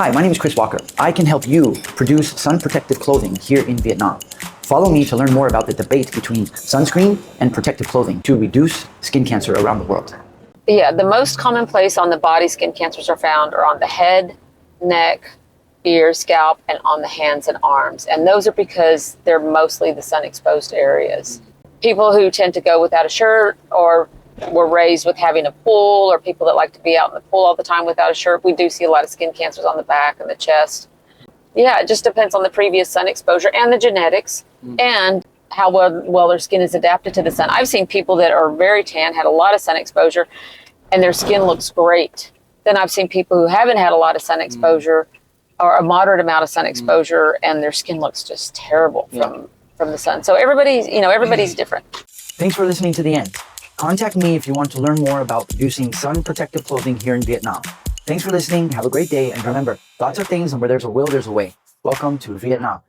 Hi, my name is Chris Walker. I can help you produce sun-protective clothing here in Vietnam. Follow me to learn more about the debate between sunscreen and protective clothing to reduce skin cancer around the world. Yeah, the most common place on the body skin cancers are found are on the head, neck, ears, scalp, and on the hands and arms. And those are because they're mostly the sun-exposed areas. People who tend to go without a shirt or were raised with having a pool, or people that like to be out in the pool all the time without a shirt, we do see a lot of skin cancers on the back and the chest. Yeah, it just depends on the previous sun exposure and the genetics and how well their skin is adapted to the sun. I've seen people that are very tan, had a lot of sun exposure, and their skin looks great. Then I've seen people who haven't had a lot of sun exposure or a moderate amount of sun exposure, and their skin looks just terrible from the sun. So everybody's different. Thanks for listening to the end. Contact me if you want to learn more about producing sun-protective clothing here in Vietnam. Thanks for listening. Have a great day. And remember, thoughts are things, and where there's a will, there's a way. Welcome to Vietnam.